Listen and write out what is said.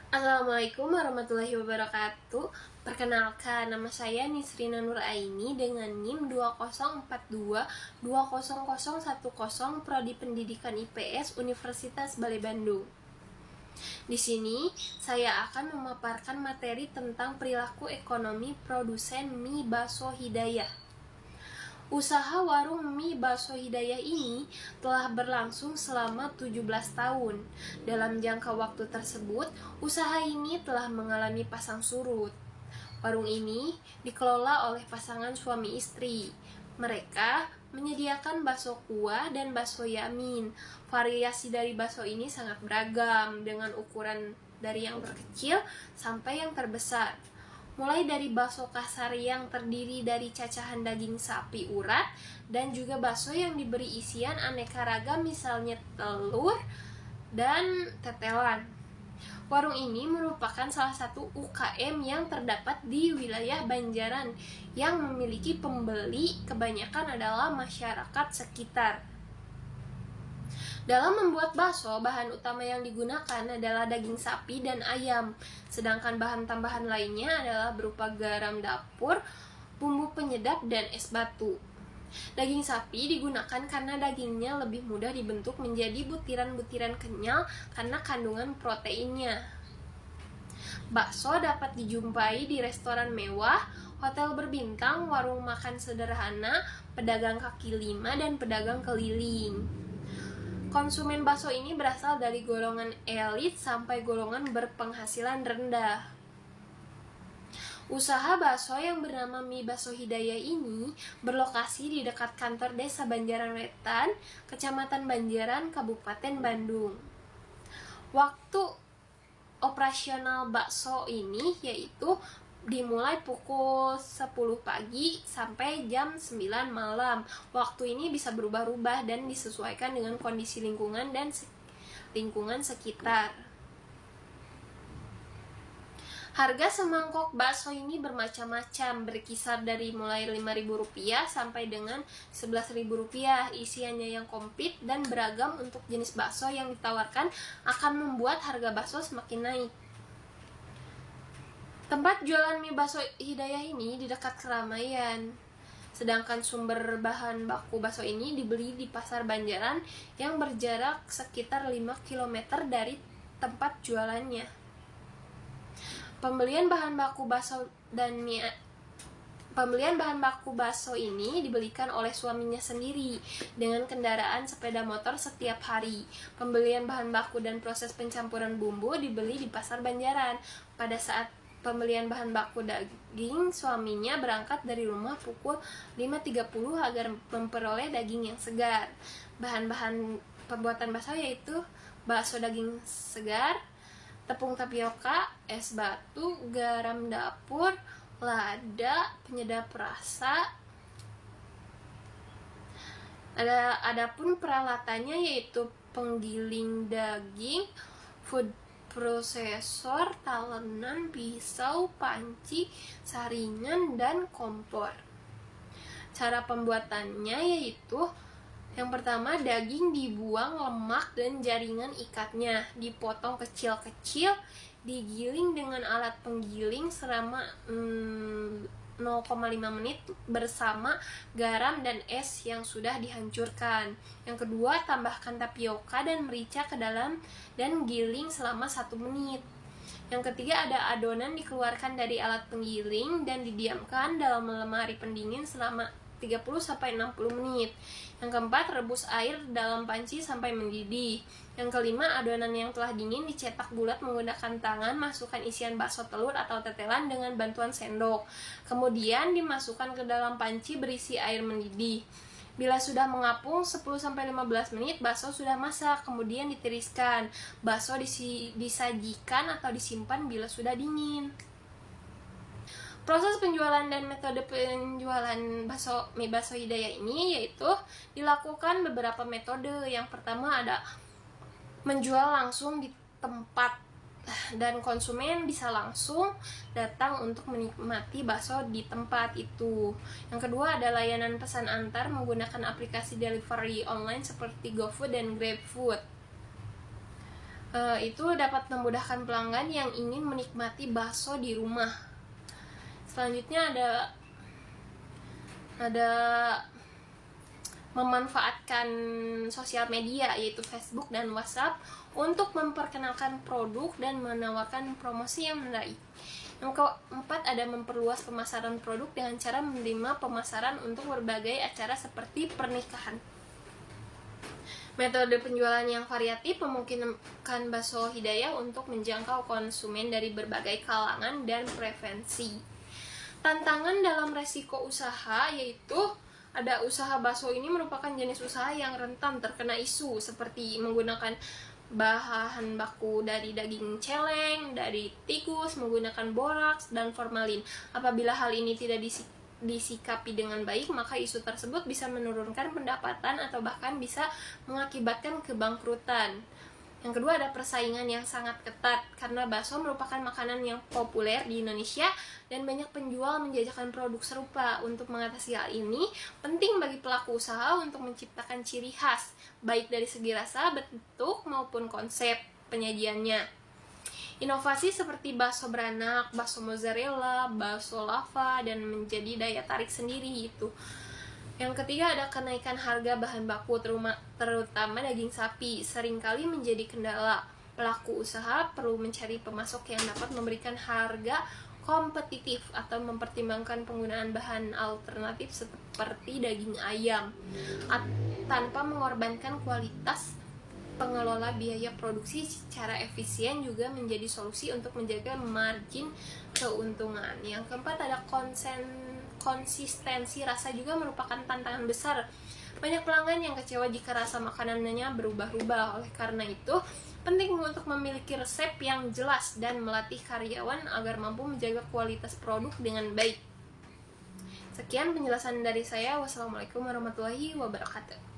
Assalamualaikum warahmatullahi wabarakatuh. Perkenalkan, nama saya Nisrina Nuraini dengan NIM 2042200010 Prodi Pendidikan IPS Universitas Bale Bandung. Di sini saya akan memaparkan materi tentang perilaku ekonomi produsen mie bakso Hidayah. Usaha warung mie bakso Hidayah ini telah berlangsung selama 17 tahun. Dalam jangka waktu tersebut, usaha ini telah mengalami pasang surut. Warung ini dikelola oleh pasangan suami istri. Mereka menyediakan bakso kuah dan bakso yamin. Variasi dari bakso ini sangat beragam, dengan ukuran dari yang terkecil sampai yang terbesar. Mulai dari bakso kasar yang terdiri dari cacahan daging sapi urat dan juga bakso yang diberi isian aneka ragam, misalnya telur dan tetelan. Warung ini merupakan salah satu UKM yang terdapat di wilayah Banjaran yang memiliki pembeli kebanyakan adalah masyarakat sekitar. Dalam membuat bakso, bahan utama yang digunakan adalah daging sapi dan ayam, sedangkan bahan tambahan lainnya adalah berupa garam dapur, bumbu penyedap, dan es batu. Daging sapi digunakan karena dagingnya lebih mudah dibentuk menjadi butiran-butiran kenyal karena kandungan proteinnya. Bakso dapat dijumpai di restoran mewah, hotel berbintang, warung makan sederhana, pedagang kaki lima, dan pedagang keliling. Konsumen bakso ini berasal dari golongan elit sampai golongan berpenghasilan rendah. Usaha bakso yang bernama Mie Bakso Hidayah ini berlokasi di dekat kantor Desa Banjaran Wetan, Kecamatan Banjaran, Kabupaten Bandung. Waktu operasional bakso ini yaitu dimulai pukul 10 pagi sampai jam 9 malam. Waktu ini bisa berubah-ubah dan disesuaikan dengan kondisi lingkungan dan lingkungan sekitar. Harga semangkok bakso ini bermacam-macam, berkisar dari mulai Rp5.000 sampai dengan Rp11.000. Isiannya yang komplit dan beragam untuk jenis bakso yang ditawarkan akan membuat harga bakso semakin naik. Tempat jualan mie bakso Hidayah ini di dekat keramaian. Sedangkan sumber bahan baku bakso ini dibeli di Pasar Banjaran yang berjarak sekitar 5 km dari tempat jualannya. Pembelian bahan baku bakso ini dibelikan oleh suaminya sendiri dengan kendaraan sepeda motor setiap hari. Pembelian bahan baku dan proses pencampuran bumbu dibeli di Pasar Banjaran. Pada saat pembelian bahan baku daging, suaminya berangkat dari rumah pukul 5.30 agar memperoleh daging yang segar. Bahan-bahan pembuatan bakso yaitu bakso daging segar, tepung tapioka, es batu, garam dapur, lada, penyedap rasa. Adapun peralatannya yaitu penggiling daging, food prosesor, talenan, pisau, panci, saringan, dan kompor. Cara pembuatannya yaitu yang pertama, daging dibuang lemak dan jaringan ikatnya, dipotong kecil-kecil, digiling dengan alat penggiling selama 0,5 menit bersama garam dan es yang sudah dihancurkan. Yang kedua, tambahkan tapioka dan merica ke dalam dan giling selama 1 menit. Yang ketiga, ada adonan dikeluarkan dari alat penggiling dan didiamkan dalam lemari pendingin selama 30-60 menit. Yang keempat, rebus air dalam panci sampai mendidih. Yang kelima, adonan yang telah dingin dicetak bulat menggunakan tangan, masukkan isian bakso telur atau tetelan dengan bantuan sendok. Kemudian dimasukkan ke dalam panci berisi air mendidih. Bila sudah mengapung 10-15 menit, bakso sudah masak. Kemudian ditiriskan. Bakso disajikan atau disimpan bila sudah dingin. Proses penjualan dan metode penjualan mie bakso Hidayah ini yaitu dilakukan beberapa metode. Yang pertama ada menjual langsung di tempat dan konsumen bisa langsung datang untuk menikmati bakso di tempat itu. Yang kedua ada layanan pesan antar menggunakan aplikasi delivery online seperti GoFood dan GrabFood. itu dapat memudahkan pelanggan yang ingin menikmati bakso di rumah. Selanjutnya ada memanfaatkan sosial media yaitu Facebook dan WhatsApp untuk memperkenalkan produk dan menawarkan promosi yang menarik. Yang keempat, ada memperluas pemasaran produk dengan cara menerima pemasaran untuk berbagai acara seperti pernikahan. Metode penjualan yang variatif memungkinkan Bakso Hidayah untuk menjangkau konsumen dari berbagai kalangan dan preferensi. Tantangan dalam resiko usaha yaitu ada usaha bakso ini merupakan jenis usaha yang rentan terkena isu seperti menggunakan bahan baku dari daging celeng, dari tikus, menggunakan boraks dan formalin. Apabila hal ini tidak disikapi dengan baik, maka isu tersebut bisa menurunkan pendapatan atau bahkan bisa mengakibatkan kebangkrutan. Yang kedua, ada persaingan yang sangat ketat karena bakso merupakan makanan yang populer di Indonesia dan banyak penjual menjajakan produk serupa. Untuk mengatasi hal ini, penting bagi pelaku usaha untuk menciptakan ciri khas, baik dari segi rasa, bentuk, maupun konsep penyajiannya. Inovasi seperti bakso beranak, bakso mozzarella, bakso lava, dan menjadi daya tarik sendiri itu. Yang ketiga, ada kenaikan harga bahan baku terutama daging sapi seringkali menjadi kendala. Pelaku usaha perlu mencari pemasok yang dapat memberikan harga kompetitif atau mempertimbangkan penggunaan bahan alternatif seperti daging ayam tanpa mengorbankan kualitas. Pengelola biaya produksi secara efisien juga menjadi solusi untuk menjaga margin keuntungan. Yang keempat, ada konsistensi rasa juga merupakan tantangan besar. Banyak pelanggan yang kecewa jika rasa makanannya berubah-ubah. Oleh karena itu, penting untuk memiliki resep yang jelas dan melatih karyawan agar mampu menjaga kualitas produk dengan baik. Sekian penjelasan dari saya. Wassalamualaikum warahmatullahi wabarakatuh.